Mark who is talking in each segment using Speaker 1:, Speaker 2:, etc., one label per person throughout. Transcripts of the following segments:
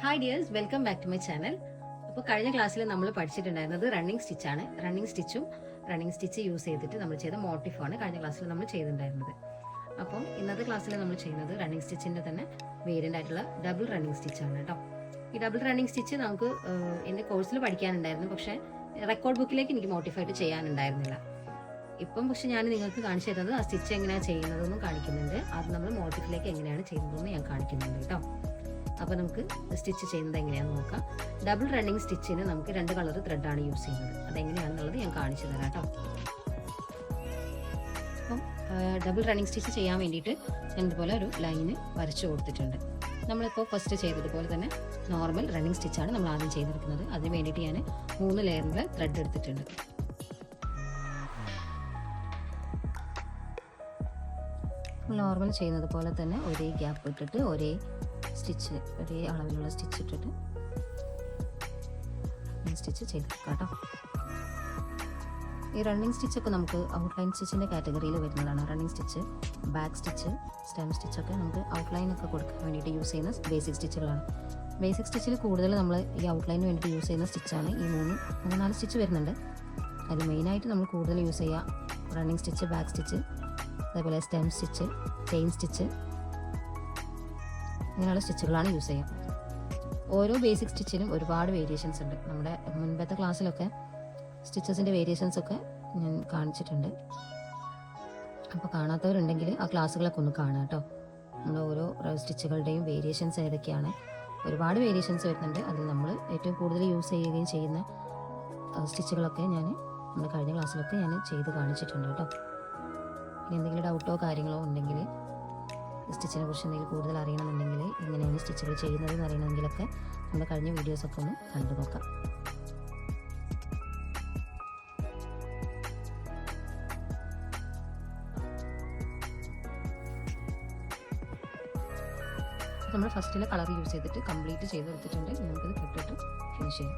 Speaker 1: Hi dears, welcome back to my channel. അപ്പോൾ കഴിഞ്ഞ ക്ലാസ്സിൽ നമ്മൾ പഠിച്ചിട്ടുണ്ടായിരുന്നത് റണ്ണിങ് സ്റ്റിച്ചാണ്. റണ്ണിങ് സ്റ്റിച്ചും റണ്ണിങ് സ്റ്റിച്ച് യൂസ് ചെയ്തിട്ട് നമ്മൾ ചെയ്ത മോട്ടീഫാണ് കഴിഞ്ഞ ക്ലാസ്സിൽ നമ്മൾ ചെയ്തിട്ടുണ്ടായിരുന്നത്. അപ്പം ഇന്നത്തെ ക്ലാസ്സിൽ നമ്മൾ ചെയ്യുന്നത് റണ്ണിങ് സ്റ്റിച്ചിൻ്റെ തന്നെ വേരിയൻ്റ് ആയിട്ടുള്ള ഡബിൾ റണ്ണിങ് സ്റ്റിച്ചാണ് കേട്ടോ. ഈ ഡബിൾ റണ്ണിങ് സ്റ്റിച്ച് നമുക്ക് എൻ്റെ കോഴ്സിൽ പഠിക്കാനുണ്ടായിരുന്നു, പക്ഷേ റെക്കോർഡ് ബുക്കിലേക്ക് എനിക്ക് മോട്ടിഫായിട്ട് ചെയ്യാനുണ്ടായിരുന്നില്ല. ഇപ്പം പക്ഷെ ഞാൻ നിങ്ങൾക്ക് കാണിച്ചു തരുന്നത് ആ സ്റ്റിച്ച് എങ്ങനെയാണ് ചെയ്യുന്നതെന്നും കാണിക്കുന്നുണ്ട്. അത് നമ്മൾ മോട്ടിഫിലേക്ക് എങ്ങനെയാണ് ചെയ്യുന്നതെന്ന് ഞാൻ കാണിക്കുന്നുണ്ട് കേട്ടോ. അപ്പോൾ നമുക്ക് സ്റ്റിച്ച് ചെയ്യുന്നത് എങ്ങനെയാണെന്ന് നോക്കാം. ഡബിൾ റണ്ണിങ് സ്റ്റിച്ചിന് നമുക്ക് 2 കളർ ത്രെഡാണ് യൂസ് ചെയ്യുന്നത്. അതെങ്ങനെയാണെന്നുള്ളത് ഞാൻ കാണിച്ചു തരാം കേട്ടോ. അപ്പം ഡബിൾ റണ്ണിങ് സ്റ്റിച്ച് ചെയ്യാൻ വേണ്ടിയിട്ട് ഞാൻ ഇതുപോലെ ഒരു ലൈന് വരച്ചു കൊടുത്തിട്ടുണ്ട്. നമ്മളിപ്പോൾ ഫസ്റ്റ് ചെയ്തതുപോലെ തന്നെ നോർമൽ റണ്ണിങ് സ്റ്റിച്ചാണ് നമ്മൾ ആദ്യം ചെയ്തെടുക്കുന്നത്. അതിന് വേണ്ടിയിട്ട് ഞാൻ 3 ലെയറിൻ്റെ ത്രെഡ് എടുത്തിട്ടുണ്ട്. നോർമൽ ചെയ്യുന്നത് പോലെ തന്നെ ഒരേ ഗ്യാപ്പ് ഇട്ടിട്ട് ഒരേ സ്റ്റിച്ച്, ഒരേ അളവിലുള്ള സ്റ്റിച്ച് ഇട്ടിട്ട് സ്റ്റിച്ച് ചെയ്തെടുക്കാം കേട്ടോ. ഈ റണ്ണിങ് സ്റ്റിച്ചൊക്കെ നമുക്ക് ഔട്ട്ലൈൻ സ്റ്റിച്ചിൻ്റെ കാറ്റഗറിയിൽ വരുന്നതാണ്. Running stitch, back stitch, stem സ്റ്റിച്ചൊക്കെ നമുക്ക് ഔട്ട്ലൈനൊക്കെ കൊടുക്കാൻ വേണ്ടിയിട്ട് യൂസ് ചെയ്യുന്ന ബേസിക് സ്റ്റിച്ചുകളാണ്. ബേസിക് സ്റ്റിച്ചിൽ കൂടുതൽ നമ്മൾ ഈ ഔട്ട്ലൈനിന് വേണ്ടിയിട്ട് യൂസ് ചെയ്യുന്ന സ്റ്റിച്ചാണ് ഈ 3-4 സ്റ്റിച്ച് വരുന്നുണ്ട്. അത് മെയിനായിട്ട് നമ്മൾ കൂടുതൽ യൂസ് ചെയ്യുക റണ്ണിങ് സ്റ്റിച്ച്, ബാക്ക് സ്റ്റിച്ച്, അതേപോലെ സ്റ്റെം സ്റ്റിച്ച്, ചെയിൻ സ്റ്റിച്ച്, ഇങ്ങനെയുള്ള സ്റ്റിച്ചുകളാണ് യൂസ് ചെയ്യുക. ഓരോ ബേസിക് സ്റ്റിച്ചിനും ഒരുപാട് വേരിയേഷൻസ് ഉണ്ട്. നമ്മുടെ മുൻപത്തെ ക്ലാസ്സിലൊക്കെ സ്റ്റിച്ചസിൻ്റെ വേരിയേഷൻസൊക്കെ ഞാൻ കാണിച്ചിട്ടുണ്ട്. അപ്പോൾ കാണാത്തവരുണ്ടെങ്കിൽ ആ ക്ലാസ്സുകളൊക്കെ ഒന്ന് കാണാം കേട്ടോ. നമ്മുടെ ഓരോ സ്റ്റിച്ചുകളുടെയും വേരിയേഷൻസ് ഏതൊക്കെയാണ്, ഒരുപാട് വേരിയേഷൻസ് വരുന്നുണ്ട്. അതിൽ നമ്മൾ ഏറ്റവും കൂടുതൽ യൂസ് ചെയ്യുകയും ചെയ്യുന്ന സ്റ്റിച്ചുകളൊക്കെ ഞാൻ നമ്മുടെ കഴിഞ്ഞ ക്ലാസ്സിലൊക്കെ ഞാൻ ചെയ്ത് കാണിച്ചിട്ടുണ്ട് കേട്ടോ. ഇനി എന്തെങ്കിലും ഡൗട്ടോ കാര്യങ്ങളോ ഉണ്ടെങ്കിൽ, സ്റ്റിച്ചിനെ കുറിച്ച് എന്തെങ്കിലും കൂടുതൽ അറിയണമെന്നുണ്ടെങ്കിൽ, എങ്ങനെയാണ് സ്റ്റിച്ചുകൾ ചെയ്യുന്നതെന്ന് അറിയണമെങ്കിലൊക്കെ നമ്മുടെ കഴിഞ്ഞ വീഡിയോസൊക്കെ ഒന്ന് കണ്ടു നോക്കാം. നമ്മൾ ഫസ്റ്റിലെ കളർ യൂസ് ചെയ്തിട്ട് കംപ്ലീറ്റ് ചെയ്ത് എടുത്തിട്ടുണ്ട്. നമുക്കിത് കിട്ടിയിട്ട് ഫിനിഷ് ചെയ്യാം.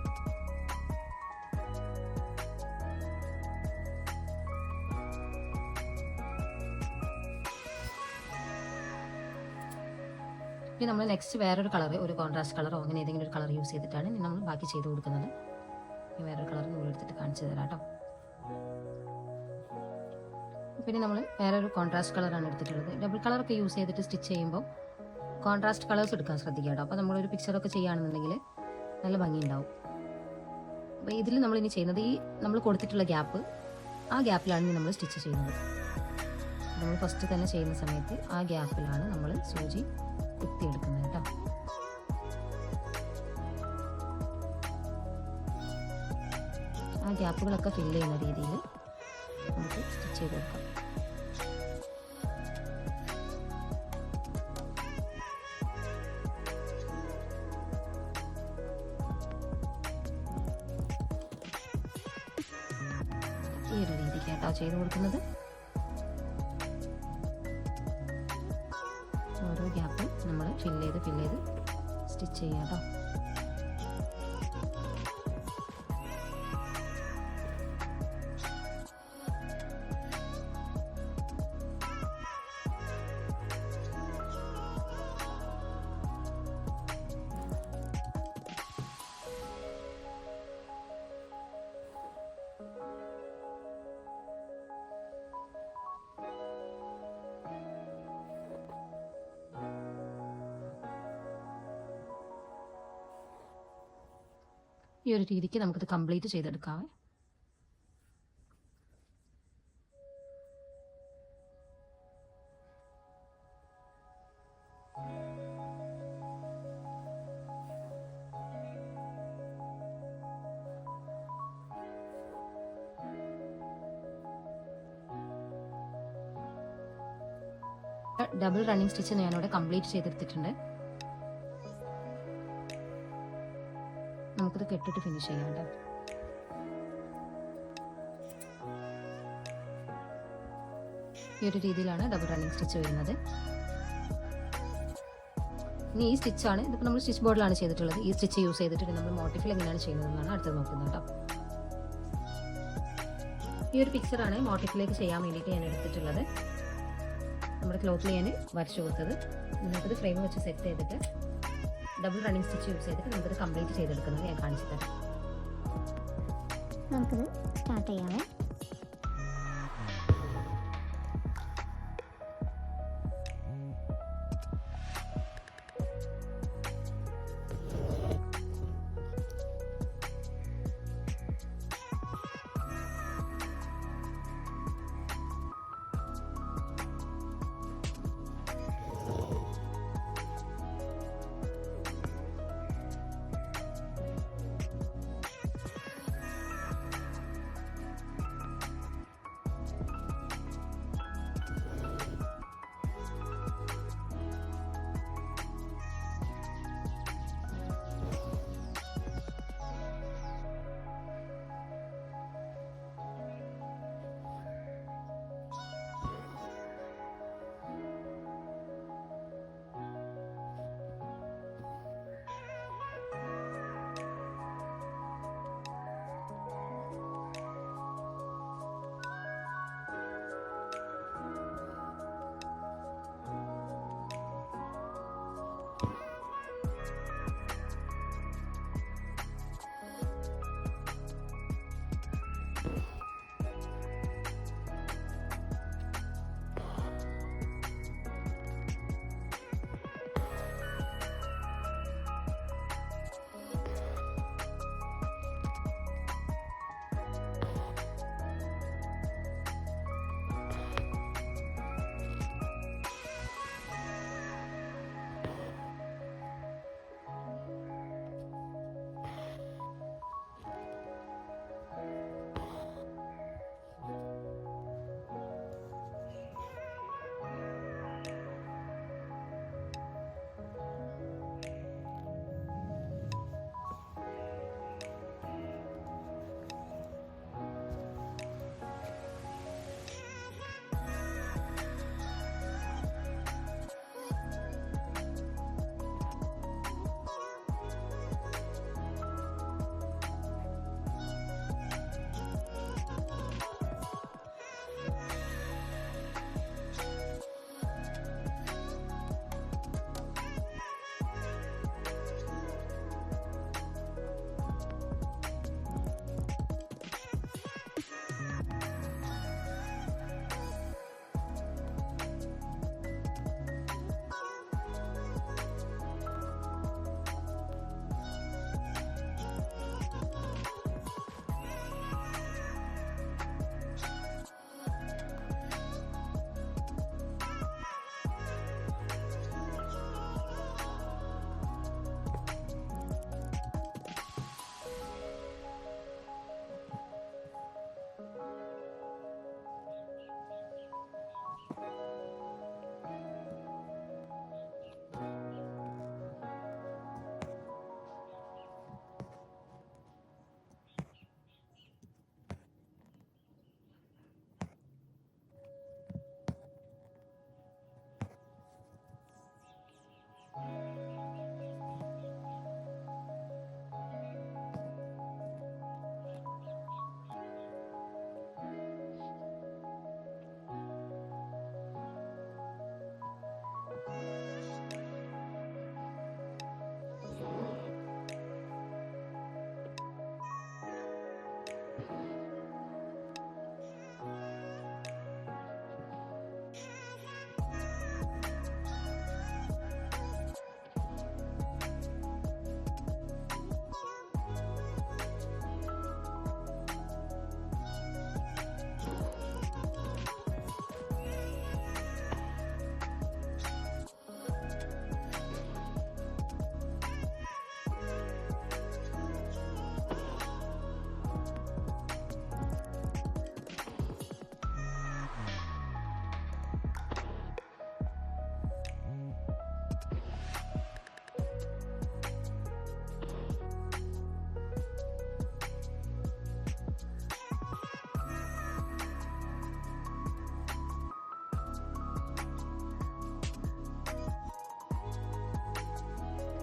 Speaker 1: ഇനി നമ്മൾ നെക്സ്റ്റ് വേറൊരു കളർ, ഒരു കോൺട്രാസ്റ്റ് കളറോ അങ്ങനെ ഏതെങ്കിലും ഒരു കളർ യൂസ് ചെയ്തിട്ടാണ് നമ്മൾ ബാക്കി ചെയ്ത് കൊടുക്കുന്നത്. ഇനി വേറൊരു കളർ നമ്മൾ എടുത്തിട്ട് കാണിച്ചു തരാം കേട്ടോ. പിന്നെ നമ്മൾ വേറൊരു കോൺട്രാസ്റ്റ് കളറാണ് എടുത്തിട്ടുള്ളത്. ഡബിൾ കളറൊക്കെ യൂസ് ചെയ്തിട്ട് സ്റ്റിച്ച് ചെയ്യുമ്പോൾ കോൺട്രാസ്റ്റ് കളേഴ്സ് എടുക്കാൻ ശ്രദ്ധിക്കുക കേട്ടോ. അപ്പോൾ നമ്മളൊരു പിക്ചറൊക്കെ ചെയ്യുകയാണെന്നുണ്ടെങ്കിൽ നല്ല ഭംഗിയുണ്ടാവും. അപ്പോൾ ഇതിൽ നമ്മളിനി ചെയ്യുന്നത് ഈ നമ്മൾ കൊടുത്തിട്ടുള്ള ഗ്യാപ്പ്, ആ ഗ്യാപ്പിലാണ് നമ്മൾ സ്റ്റിച്ച് ചെയ്യുന്നത്. നമ്മൾ ഫസ്റ്റ് തന്നെ ചെയ്യുന്ന സമയത്ത് ആ ഗ്യാപ്പിലാണ് നമ്മൾ സൂചി കുത്തിയെടുക്കുന്നത് കേട്ടോ. ആ ഗ്യാപ്പുകളൊക്കെ ഫില്ല് ചെയ്യുന്ന രീതിയിൽ നമുക്ക് സ്റ്റിച്ച് ചെയ്ത് കൊടുക്കാം. ഈ ഒരു രീതിക്കാട്ടോ ചെയ്ത് കൊടുക്കുന്നത്. ഓരോ ഗ്യാപ്പും നമ്മൾ ഫില്ല് ചെയ്ത് സ്റ്റിച്ച് ചെയ്യാം കേട്ടോ. ഈ ഒരു രീതിക്ക് നമുക്കിത് കംപ്ലീറ്റ് ചെയ്തെടുക്കാം. ഡബിൾ റണ്ണിങ് സ്റ്റിച്ച് ഞാനിവിടെ കംപ്ലീറ്റ് ചെയ്തെടുത്തിട്ടുണ്ട്. നമുക്കിത് കെട്ടിട്ട് ഫിനിഷ് ചെയ്യാം കേട്ടോ. ഈ ഒരു രീതിയിലാണ് ഡബിൾ റണ്ണിങ് സ്റ്റിച്ച് വരുന്നത്. ഇനി ഈ സ്റ്റിച്ചാണ്, ഇതിപ്പോൾ നമ്മൾ സ്റ്റിച്ച് ബോർഡിലാണ് ചെയ്തിട്ടുള്ളത്. ഈ സ്റ്റിച്ച് യൂസ് ചെയ്തിട്ട് നമ്മൾ മോട്ടിഫിൽ എങ്ങനെയാണ് ചെയ്യുന്നതെന്നാണ് അടുത്തത് നോക്കുന്നത് കേട്ടോ. ഈ ഒരു പിക്ചറാണ് മോട്ടിഫിലേക്ക് ചെയ്യാൻ വേണ്ടിയിട്ട് ഞാൻ എടുത്തിട്ടുള്ളത്. നമ്മുടെ ക്ലോത്തിൽ ഞാൻ വരച്ചു കൊടുത്തത്. നമുക്കത് ഫ്രെയിം വെച്ച് സെറ്റ് ചെയ്തിട്ട് ഡബിൾ റണ്ണിങ് സ്റ്റിച്ച് യൂസ് ചെയ്തിട്ട് നമുക്കിത് കംപ്ലീറ്റ് ചെയ്തെടുക്കുന്നത് ഞാൻ കാണിച്ചു തരാം.
Speaker 2: നമുക്കിത് സ്റ്റാർട്ട് ചെയ്യാമേ.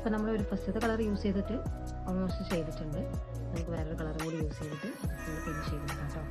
Speaker 1: അപ്പോൾ നമ്മൾ ഒരു ഫസ്റ്റത്തെ കളർ യൂസ് ചെയ്തിട്ട് ഓൾമോസ്റ്റ് ചെയ്തിട്ടുണ്ട്. നമുക്ക് വേറൊരു കളർ കൂടി യൂസ് ചെയ്തിട്ട് ഫുൾ ഫിനിഷ് ചെയ്തെടുക്കാം കേട്ടോ.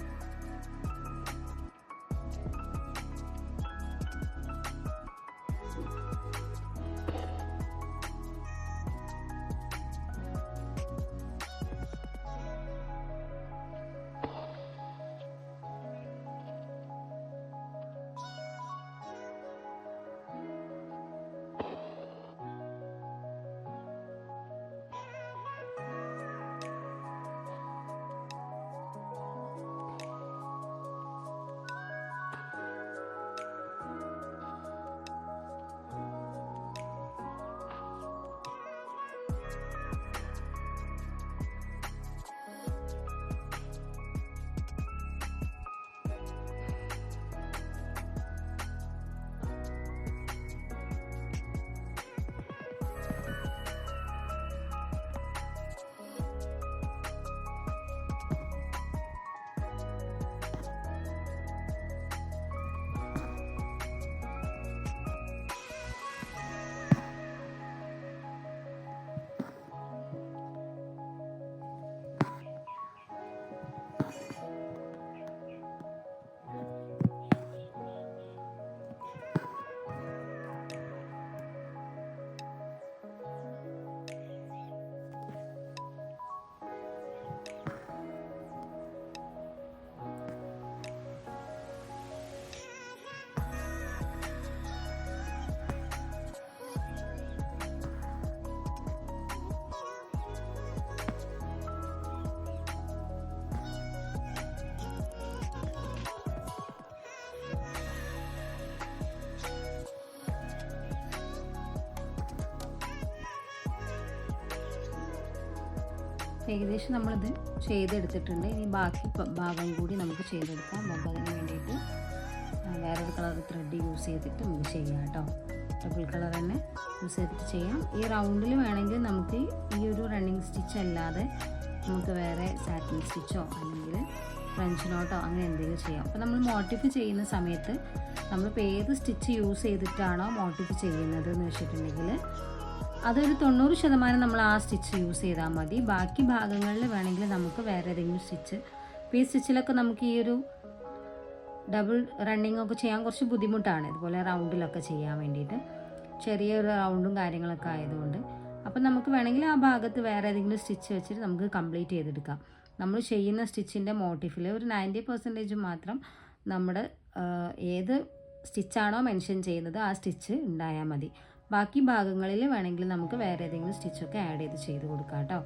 Speaker 2: ഏകദേശം നമ്മളിത് ചെയ്തെടുത്തിട്ടുണ്ട്. ഇനി ബാക്കി ഭാഗം കൂടി നമുക്ക് ചെയ്തെടുക്കാം. അപ്പോൾ അതിന് വേണ്ടിയിട്ട് വേറൊരു കളർ ത്രെഡ് യൂസ് ചെയ്തിട്ട് നമുക്ക് ചെയ്യാം കേട്ടോ. ഡബിൾ കളർ തന്നെ യൂസ് ചെയ്തിട്ട് ചെയ്യാം. ഈ റൗണ്ടിൽ വേണമെങ്കിൽ നമുക്ക് ഈ ഒരു റണ്ണിങ് സ്റ്റിച്ച് അല്ലാതെ നമുക്ക് വേറെ സാറ്റിൻ സ്റ്റിച്ചോ അല്ലെങ്കിൽ ഫ്രഞ്ച് നോട്ടോ അങ്ങനെ എന്തെങ്കിലും ചെയ്യാം. അപ്പോൾ നമ്മൾ മോട്ടിഫ് ചെയ്യുന്ന സമയത്ത് നമ്മളിപ്പോൾ ഏത് സ്റ്റിച്ച് യൂസ് ചെയ്തിട്ടാണോ മോട്ടിഫ് ചെയ്യുന്നത് എന്ന് വെച്ചിട്ടുണ്ടെങ്കിൽ അതൊരു 90% നമ്മൾ ആ സ്റ്റിച്ച് യൂസ് ചെയ്താൽ മതി. ബാക്കി ഭാഗങ്ങളിൽ വേണമെങ്കിൽ നമുക്ക് വേറെ ഏതെങ്കിലും സ്റ്റിച്ച്, ഇപ്പോൾ ഈ സ്റ്റിച്ചിലൊക്കെ നമുക്ക് ഈ ഒരു ഡബിൾ റണ്ണിങ് ഒക്കെ ചെയ്യാൻ കുറച്ച് ബുദ്ധിമുട്ടാണ്, ഇതുപോലെ റൗണ്ടിലൊക്കെ ചെയ്യാൻ വേണ്ടിയിട്ട് ചെറിയൊരു റൗണ്ടും കാര്യങ്ങളൊക്കെ ആയതുകൊണ്ട്. അപ്പം നമുക്ക് വേണമെങ്കിൽ ആ ഭാഗത്ത് വേറെ ഏതെങ്കിലും സ്റ്റിച്ച് വെച്ചിട്ട് നമുക്ക് കംപ്ലീറ്റ് ചെയ്തെടുക്കാം. നമ്മൾ ചെയ്യുന്ന സ്റ്റിച്ചിൻ്റെ മോട്ടിഫിൽ ഒരു 90% മാത്രം നമ്മുടെ ഏത് സ്റ്റിച്ചാണോ മെൻഷൻ ചെയ്യുന്നത് ആ സ്റ്റിച്ച് ഉണ്ടായാൽ മതി. ബാക്കി ഭാഗങ്ങളിൽ വേണമെങ്കിൽ നമുക്ക് വേറെ ഏതെങ്കിലും സ്റ്റിച്ചൊക്കെ ആഡ് ചെയ്ത് കൊടുക്കാം കേട്ടോ.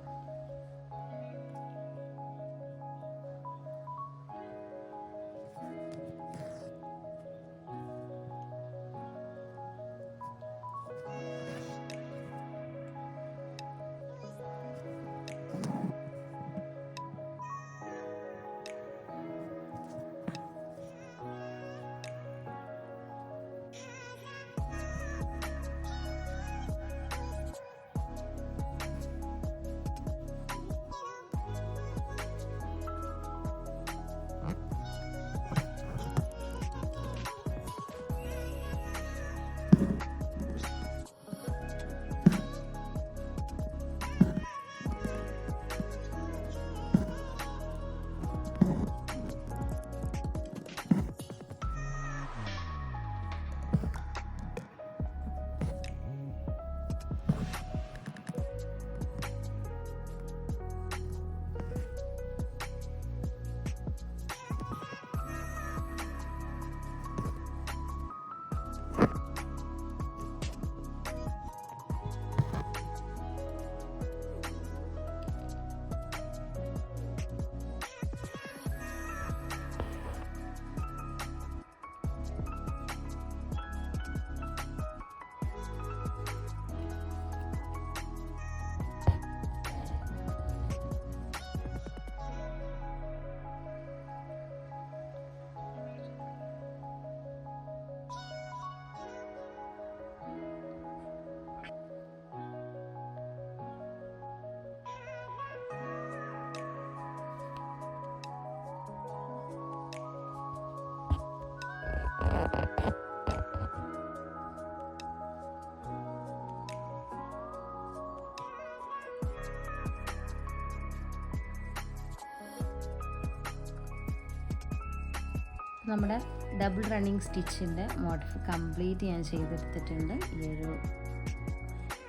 Speaker 2: നമ്മുടെ ഡബിൾ റണ്ണിങ് സ്റ്റിച്ചിൻ്റെ മോട്ടിഫ് കംപ്ലീറ്റ് ഞാൻ ചെയ്തെടുത്തിട്ടുണ്ട്. ഈ ഒരു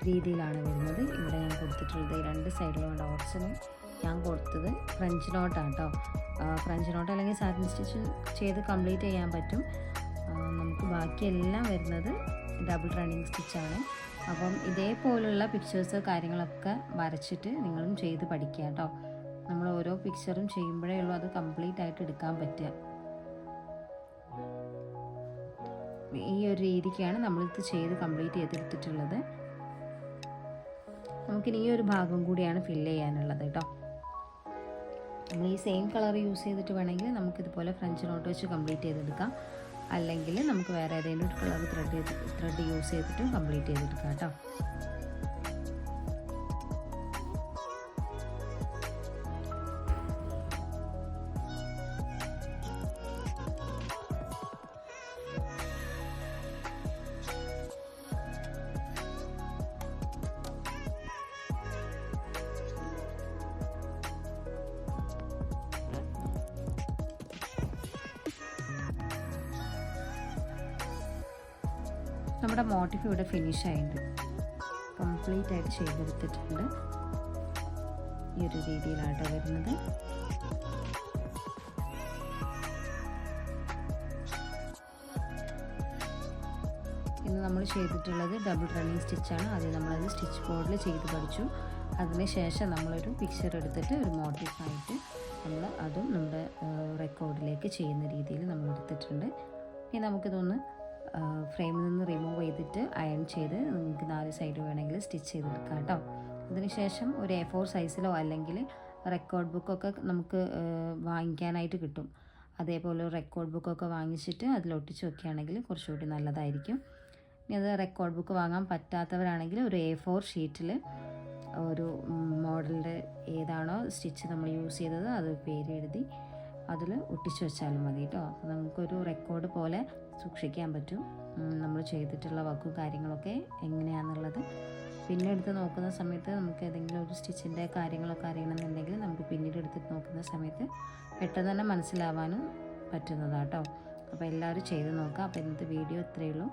Speaker 2: രീതിയിലാണ് വരുന്നത്. ഇവിടെ ഞാൻ കൊടുത്തിട്ടുള്ളത് രണ്ട് സൈഡിലുള്ള ഡോട്ട്സിന് ഞാൻ കൊടുത്തത് ഫ്രഞ്ച് നോട്ടാണ് കേട്ടോ. ഫ്രഞ്ച് നോട്ട് അല്ലെങ്കിൽ സാറ്റിൻ സ്റ്റിച്ച് ചെയ്ത് കംപ്ലീറ്റ് ചെയ്യാൻ പറ്റും. നമുക്ക് ബാക്കിയെല്ലാം വരുന്നത് ഡബിൾ റണ്ണിങ് സ്റ്റിച്ചാണ്. അപ്പം ഇതേപോലുള്ള പിക്ചേഴ്സ് കാര്യങ്ങളൊക്കെ വരച്ചിട്ട് നിങ്ങളും ചെയ്ത് പഠിക്കുക കേട്ടോ. നമ്മൾ ഓരോ പിക്ചറും ചെയ്യുമ്പോഴേ ഉള്ളൂ അത് കംപ്ലീറ്റ് ആയിട്ട് എടുക്കാൻ പറ്റുക. ഈ ഒരു രീതിക്കാണ് നമ്മളിത് ചെയ്ത് കംപ്ലീറ്റ് ചെയ്തെടുത്തിട്ടുള്ളത്. നമുക്കിനി ഈ ഒരു ഭാഗം കൂടിയാണ് ഫില്ല് ചെയ്യാനുള്ളത് കേട്ടോ. നമ്മൾ ഈ സെയിം കളർ യൂസ് ചെയ്തിട്ട് വേണമെങ്കിൽ നമുക്കിതുപോലെ ഫ്രഞ്ച് നോട്ട് വെച്ച് കംപ്ലീറ്റ് ചെയ്തെടുക്കാം. അല്ലെങ്കിൽ നമുക്ക് വേറെ ഏതെങ്കിലും കളർ ത്രെഡ് യൂസ് ചെയ്തിട്ട് കംപ്ലീറ്റ് ചെയ്തെടുക്കാം കേട്ടോ. നമ്മുടെ മോട്ടിഫ് ഇവിടെ ഫിനിഷ് ആയിട്ടുണ്ട്, കംപ്ലീറ്റ് ആയിട്ട് ചെയ്തെടുത്തിട്ടുണ്ട്. ഈ ഒരു രീതിയിലാണ് വരുന്നത്. ഇന്ന് നമ്മൾ ചെയ്തിട്ടുള്ളത് ഡബിൾ റണ്ണിങ് സ്റ്റിച്ചാണ്. ആദ്യം നമ്മളത് സ്റ്റിച്ച് ബോർഡിൽ ചെയ്ത് പഠിച്ചു. അതിനുശേഷം നമ്മളൊരു പിക്ചർ എടുത്തിട്ട് ഒരു മോട്ടിഫായിട്ട് നമ്മൾ അതും നമ്മുടെ റെക്കോർഡിലേക്ക് ചെയ്യുന്ന രീതിയിൽ നമ്മൾ എടുത്തിട്ടുണ്ട്. ഇനി നമുക്കിതൊന്ന് ഫ്രെയിമിൽ നിന്ന് റിമൂവ് ചെയ്തിട്ട് അയൺ ചെയ്ത് നിങ്ങൾക്ക് 4 സൈഡ് വേണമെങ്കിൽ സ്റ്റിച്ച് ചെയ്തെടുക്കാം കേട്ടോ. അതിനുശേഷം ഒരു A4 സൈസിലോ അല്ലെങ്കിൽ റെക്കോർഡ് ബുക്കൊക്കെ നമുക്ക് വാങ്ങിക്കാനായിട്ട് കിട്ടും. അതേപോലെ റെക്കോർഡ് ബുക്കൊക്കെ വാങ്ങിച്ചിട്ട് അതിലൊട്ടിച്ച് വെക്കുകയാണെങ്കിൽ കുറച്ചുകൂടി നല്ലതായിരിക്കും. ഇനി അത് റെക്കോർഡ് ബുക്ക് വാങ്ങാൻ പറ്റാത്തവരാണെങ്കിൽ ഒരു A4 ഷീറ്റിൽ ഒരു മോഡലിൻ്റെ ഏതാണോ സ്റ്റിച്ച് നമ്മൾ യൂസ് ചെയ്തത് അത് പേര് എഴുതി അതിൽ ഒട്ടിച്ച് വെച്ചാലും മതി കേട്ടോ. അപ്പോൾ നമുക്കൊരു റെക്കോർഡ് പോലെ സൂക്ഷിക്കാൻ പറ്റും നമ്മൾ ചെയ്തിട്ടുള്ള വർക്കും കാര്യങ്ങളൊക്കെ എങ്ങനെയാണെന്നുള്ളത്. പിന്നെ എടുത്ത് നോക്കുന്ന സമയത്ത് നമുക്ക് ഏതെങ്കിലും ഒരു സ്റ്റിച്ചിൻ്റെ കാര്യങ്ങളൊക്കെ അറിയണമെന്നുണ്ടെങ്കിൽ നമുക്ക് പിന്നീട് എടുത്തിട്ട് നോക്കുന്ന സമയത്ത് പെട്ടെന്ന് തന്നെ മനസ്സിലാവാനും പറ്റുന്നതാട്ടോ. അപ്പോൾ എല്ലാവരും ചെയ്ത് നോക്കുക. അപ്പോൾ ഇന്നത്തെ വീഡിയോ ഇത്രയേ ഉള്ളൂ.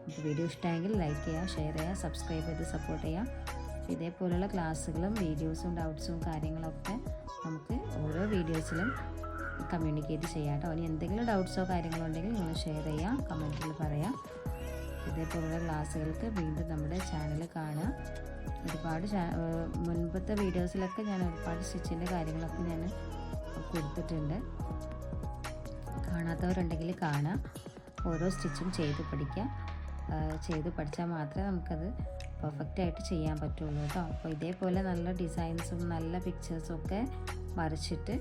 Speaker 2: അപ്പോൾ വീഡിയോ ഇഷ്ടമായെങ്കിൽ ലൈക്ക് ചെയ്യുക, ഷെയർ ചെയ്യുക, സബ്സ്ക്രൈബ് ചെയ്ത് സപ്പോർട്ട് ചെയ്യുക. ഇതേപോലെയുള്ള ക്ലാസ്സുകളും വീഡിയോസും ഡൗട്ട്സും കാര്യങ്ങളൊക്കെ നമുക്ക് ഓരോ വീഡിയോസിലും കമ്മ്യൂണിക്കേറ്റ് ചെയ്യാം കേട്ടോ. ഇനി എന്തെങ്കിലും ഡൗട്ട്സോ കാര്യങ്ങളോ ഉണ്ടെങ്കിൽ നിങ്ങൾ ഷെയർ ചെയ്യാം, കമൻറ്റിൽ പറയാം. ഇതേപോലുള്ള ക്ലാസ്സുകൾക്ക് വീണ്ടും നമ്മുടെ ചാനൽ കാണുക. ഒരുപാട് മുൻപത്തെ വീഡിയോസിലൊക്കെ ഞാൻ ഒരുപാട് സ്റ്റിച്ചിൻ്റെ കാര്യങ്ങളൊക്കെ ഞാൻ കൊടുത്തിട്ടുണ്ട്. കാണാത്തവരുണ്ടെങ്കിൽ കാണുക. ഓരോ സ്റ്റിച്ചും ചെയ്ത് പഠിക്കുക. ചെയ്ത് പഠിച്ചാൽ മാത്രമേ നമുക്കത് പെർഫെക്റ്റായിട്ട് ചെയ്യാൻ പറ്റുള്ളൂ കേട്ടോ. അപ്പോൾ ഇതേപോലെ നല്ല ഡിസൈൻസും നല്ല പിക്ചേഴ്സും ഒക്കെ വരച്ചിട്ട്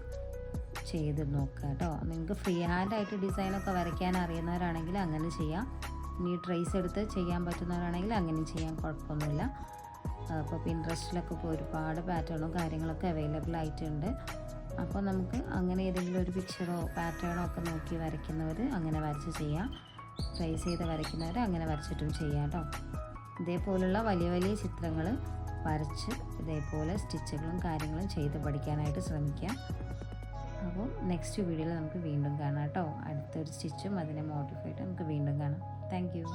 Speaker 2: ചെയ്ത് നോക്കുക കേട്ടോ. നിങ്ങൾക്ക് ഫ്രീ ഹാൻഡായിട്ട് ഡിസൈനൊക്കെ വരയ്ക്കാൻ അറിയുന്നവരാണെങ്കിൽ അങ്ങനെ ചെയ്യാം. ഇനി ട്രേസ് എടുത്ത് ചെയ്യാൻ പറ്റുന്നവരാണെങ്കിൽ അങ്ങനെ ചെയ്യാൻ കുഴപ്പമൊന്നുമില്ല. അപ്പോൾ പിൻട്രസ്റ്റിലൊക്കെ ഇപ്പോൾ ഒരുപാട് പാറ്റേണും കാര്യങ്ങളൊക്കെ അവൈലബിൾ ആയിട്ടുണ്ട്. അപ്പോൾ നമുക്ക് അങ്ങനെ ഏതെങ്കിലും ഒരു പിക്ചറോ പാറ്റേണോ ഒക്കെ നോക്കി വരയ്ക്കുന്നവർ അങ്ങനെ വരച്ച് ചെയ്യാം. ട്രേസ് ചെയ്ത് വരയ്ക്കുന്നവർ അങ്ങനെ വരച്ചിട്ടും ചെയ്യാം കേട്ടോ. ഇതേപോലുള്ള വലിയ വലിയ ചിത്രങ്ങൾ വരച്ച് ഇതേപോലെ സ്റ്റിച്ചുകളും കാര്യങ്ങളും ചെയ്ത് പഠിക്കാനായിട്ട് ശ്രമിക്കാം. അപ്പോൾ നെക്സ്റ്റ് വീഡിയോയിൽ നമുക്ക് വീണ്ടും കാണാം കേട്ടോ. അടുത്തൊരു സ്റ്റിച്ചും അതിനെ മോഡിഫൈ ആയിട്ട് നമുക്ക് വീണ്ടും കാണാം. Thank you.